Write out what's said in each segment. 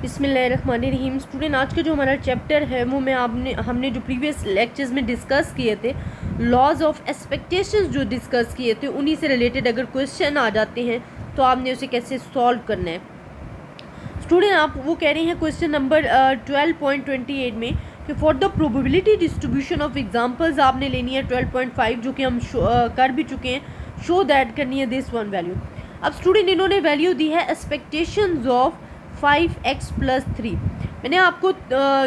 बिस्मिल्लाहिर्रहमानिर्रहीम। स्टूडेंट, आज का जो हमारा चैप्टर है वो हमने जो प्रीवियस लेक्चर्स में डिस्कस किए थे, लॉज ऑफ एक्सपेक्टेशंस जो डिस्कस किए थे, उन्हीं से रिलेटेड अगर क्वेश्चन आ जाते हैं तो आपने उसे कैसे सॉल्व करना है। स्टूडेंट, आप वो कह रहे हैं क्वेश्चन नंबर 12.28 में कि for the probability distribution of examples आपने लेनी है 12.5, जो कि हम कर भी चुके हैं। शो दैट करनी है दिस वन वैल्यू। अब स्टूडेंट, इन्होंने वैल्यू दी है एक्सपेक्टेशंस ऑफ 5x+3। मैंने आपको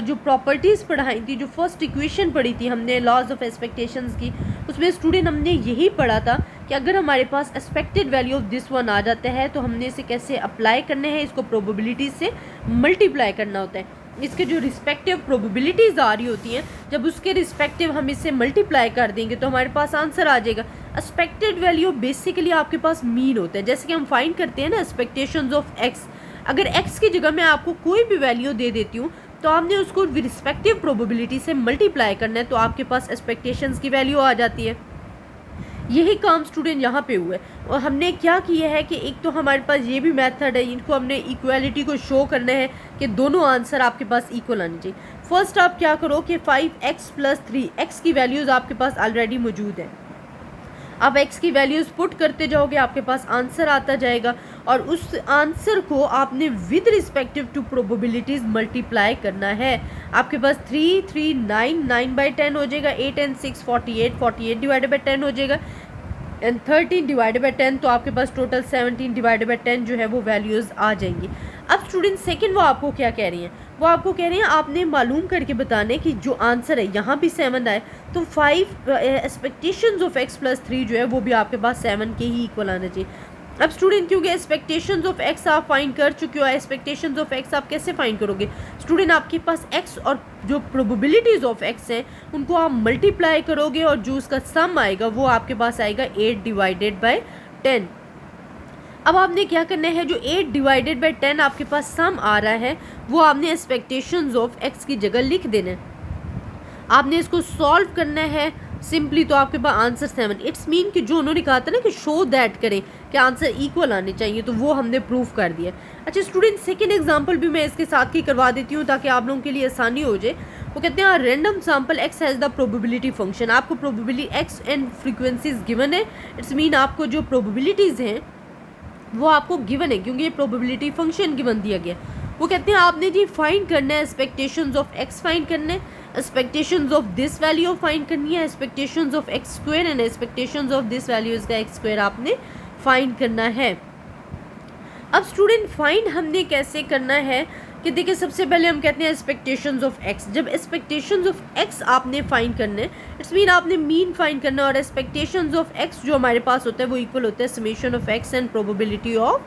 जो प्रॉपर्टीज़ पढ़ाई थी, जो फर्स्ट इक्वेशन पढ़ी थी हमने लॉज ऑफ एक्सपेक्टेशंस की, उसमें स्टूडेंट हमने यही पढ़ा था कि अगर हमारे पास expected value of this one आ जाता है तो हमने इसे कैसे अप्लाई करना है, इसको प्रोबेबिलिटी से मल्टीप्लाई करना होता है। इसके जो रिस्पेक्टिव प्रोबेबिलिटीज़ आ रही होती हैं, जब उसके रिस्पेक्टिव हम इससे मल्टीप्लाई कर देंगे तो हमारे पास आंसर आ जाएगा। एक्सपेक्टेड वैल्यू बेसिकली आपके पास मीन होता है, जैसे कि हम फाइंड करते हैं ना एक्सपेक्टेशंस ऑफ एक्स। अगर x की जगह मैं आपको कोई भी वैल्यू दे देती हूँ तो आपने उसको रिस्पेक्टिव प्रोबेबिलिटी से मल्टीप्लाई करना है, तो आपके पास एक्सपेक्टेशंस की वैल्यू आ जाती है। यही काम स्टूडेंट यहाँ पे हुआ है। और हमने क्या किया है कि एक तो हमारे पास ये भी मेथड है, इनको हमने इक्वालिटी को शो करना है कि दोनों आंसर आपके पास इक्वल आने चाहिए। फर्स्ट आप क्या करो कि 5x+3, x की वैल्यूज़ आपके पास ऑलरेडी मौजूद है। आप x की वैल्यूज़ पुट करते जाओगे, आपके पास आंसर आता जाएगा और उस आंसर को आपने with respective to probabilities multiply करना है। आपके पास 3, 3, 9, 9/10 हो जाएगा, 8 and 6 48, 48 डिवाइडेड बाई 10 हो जाएगा, एंड 13 डिवाइडेड बाई 10, तो आपके पास टोटल 17 डिवाइडेड बाई 10 जो है वो वैल्यूज़ आ जाएंगी। अब स्टूडेंट सेकंड वो आपको क्या कह रही हैं, वो आपको कह रही हैं आपने मालूम करके बताने कि जो आंसर है यहाँ भी 7 आए तो 5 एक्सपेक्टेशंस ऑफ x+3 जो है वो भी आपके पास 7 के ही इक्वल आना चाहिए। अब स्टूडेंट, क्योंकि एक्सपेक्टेशंस ऑफ x आप फाइंड कर चुके हो, एक्सपेक्टेशंस ऑफ x आप कैसे फाइंड करोगे स्टूडेंट? आपके पास x और जो प्रोबेबिलिटीज़ ऑफ x हैं उनको आप मल्टीप्लाई करोगे और जो उसका सम आएगा वो आपके पास आएगा 8 डिवाइडेड बाई 10। अब आपने क्या करना है, जो 8 डिवाइडेड बाई 10 आपके पास सम आ रहा है वो आपने एक्सपेक्टेशंस ऑफ x की जगह लिख देना है। आपने इसको सॉल्व करना है सिंपली, तो आपके पास आंसर 7। इट्स मीन कि जो उन्होंने कहा था ना कि शो दैट करें कि आंसर इक्वल आने चाहिए, तो वो हमने प्रूफ कर दिया। अच्छा स्टूडेंट, सेकेंड एग्जाम्पल भी मैं इसके साथ ही करवा देती हूँ ताकि आप लोगों के लिए आसानी हो जाए। वो कहते हैं random sample x has the probability function. आपको probability x and frequencies given है। इट्स मीन आपको जो प्रोबेबिलिटीज़ हैं वो आपको गिवन है, क्योंकि ये प्रोबेबिलिटी फंक्शन गिवन दिया गया। वो कहते हैं आपने जी फाइंड करना है एक्सपेक्टेशंस ऑफ x फाइंड करना है, expectations of this value find करनी है, expectations of x² and expectations of this values का x² आपने फाइंड करना है। अब स्टूडेंट, फाइंड हमने कैसे करना है कि देखिए, सबसे पहले हम कहते हैं एक्सपेक्टेशंस ऑफ x। जब एक्सपेक्टेशंस ऑफ x आपने फाइंड करना है, इट्स मीन आपने मीन फाइंड करना है, और एक्सपेक्टेशंस ऑफ x जो हमारे पास होता है वो इक्वल होता है summation of x and probability of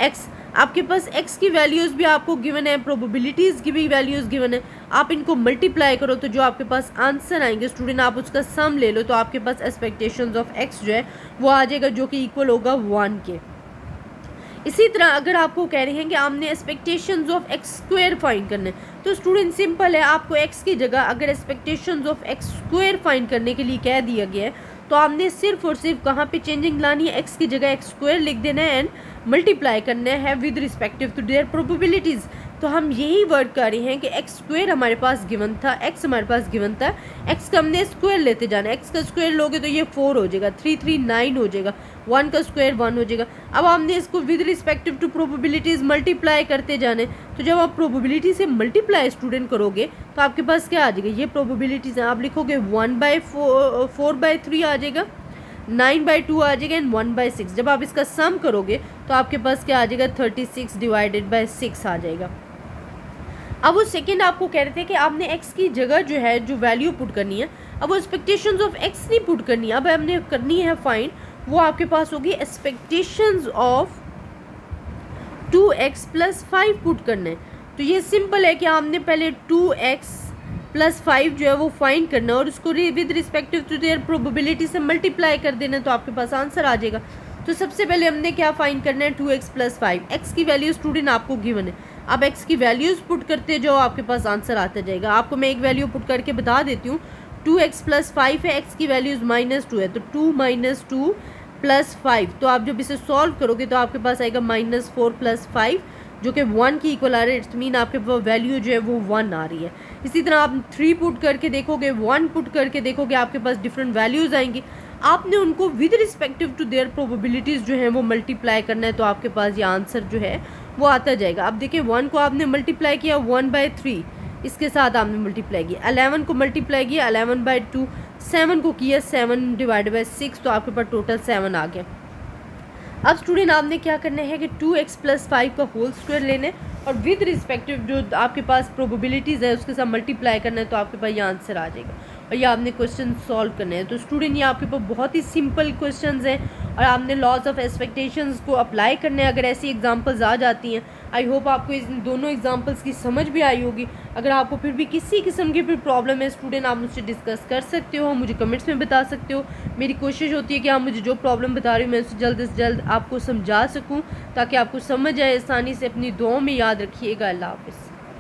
x। आपके पास x की वैल्यूज़ भी आपको गिवन है, प्रोबेबिलिटीज़ की भी वैल्यूज़ गिवन है। आप इनको मल्टीप्लाई करो तो जो आपके पास आंसर आएंगे स्टूडेंट, आप उसका सम ले लो तो आपके पास एक्सपेक्टेशंस ऑफ x जो है वो आ जाएगा, जो कि इक्वल होगा 1 के। इसी तरह अगर आपको कह रहे हैं कि आपने एक्सपेक्टेशंस ऑफ x² फाइंड करना है, तो स्टूडेंट सिंपल है, आपको x की जगह अगर एक्सपेक्टेशंस ऑफ x² फाइंड करने के लिए कह दिया गया है तो आपने सिर्फ और सिर्फ कहाँ पे चेंजिंग लानी है, x की जगह x² लिख देना है एंड मल्टीप्लाई करना है with respective to their probabilities. तो हम यही वर्ड कर रहे हैं कि x² हमारे पास गिवन था, x हमारे पास गिवन था, x का हमने स्क्वायर लेते जाना है। x का स्क्वायर लोगे तो ये 4 हो जाएगा, 3, 3, 9 हो जाएगा, 1 का स्क्वायर 1 हो जाएगा। अब हमने इसको with respective to probabilities multiply करते जाने, तो जब आप प्रोबेबिलिटी से मल्टीप्लाई स्टूडेंट करोगे तो आपके पास क्या आ जाएगा, ये प्रोबेबिलिटीज़ आप लिखोगे 1/4/3 आ जाएगा, 9/2 आ जाएगा एंड 1/6। जब आप इसका सम करोगे तो आपके पास क्या आ जाएगा, 36 डिवाइडेड बाई 6 आ जाएगा। अब वो सेकंड आपको कह रहे थे कि आपने x की जगह जो है जो वैल्यू पुट करनी है, अब वो एक्सपेक्टेशंस ऑफ x नहीं पुट करनी है, अब हमने करनी है फाइंड, वो आपके पास होगी एक्सपेक्टेशंस ऑफ 2x+5 पुट करना है। तो ये सिंपल है कि आपने पहले 2x+5 जो है वो फाइंड करना है और उसको with respective to their probability से मल्टीप्लाई कर देना है, तो आपके पास आंसर आ जाएगा। तो सबसे पहले हमने क्या फाइंड करना है, 2x+5। x की वैल्यू स्टूडेंट आपको गिवन है, आप x की वैल्यूज़ पुट करते जाओ, आपके पास आंसर आता जाएगा। आपको मैं एक वैल्यू पुट करके बता देती हूँ, 2x+5 है, x की वैल्यूज़ -2 है, तो 2 - 2 +5। तो आप जब इसे सॉल्व करोगे तो आपके पास आएगा -4 + 5, जो कि 1 की इक्वल आ रहा है, इट्स मीन आपके पास वैल्यू जो है वो 1 आ रही है। इसी तरह आप 3 पुट करके देखोगे, 1 पुट करके देखोगे, आपके पास डिफरेंट वैल्यूज़ आएंगी। आपने उनको with respective to their probabilities जो है वो मल्टीप्लाई करना है, तो आपके पास ये आंसर जो है वो आता जाएगा। अब देखिए 1 को आपने मल्टीप्लाई किया 1/3, इसके साथ आपने मल्टीप्लाई किया। 11 को मल्टीप्लाई किया 11/2, 7 को किया 7/6, तो आपके पास टोटल 7 आ गया। अब स्टूडेंट आपने क्या करना है कि 2x + 5 का होल स्क्वायर लेना है और विद रिस्पेक्टिव जो आपके पास प्रोबेबिलिटीज़ है उसके साथ मल्टीप्लाई करना है, तो आपके पास ये आंसर आ जाएगा और ये आपने क्वेश्चन सॉल्व करना है। तो स्टूडेंट ये आपके पास बहुत ही सिंपल क्वेश्चंस हैं और आपने लॉज ऑफ एक्सपेक्टेशंस को अप्लाई करना है। अगर ऐसी एग्जांपल्स आ जाती हैं, आई होप आपको इन दोनों एग्जांपल्स की समझ भी आई होगी। अगर आपको फिर भी किसी किस्म की फिर प्रॉब्लम है स्टूडेंट, आप मुझसे डिस्कस कर सकते हो, मुझे कमेंट्स में बता सकते हो। मेरी कोशिश होती है कि आप मुझे जो प्रॉब्लम बता रही हो मैं उसे जल्द से जल्द आपको समझा सकूं, ताकि आपको समझ आए आसानी से। अपनी दुआओं में याद रखिएगा। अल्लाह हाफ़िज़।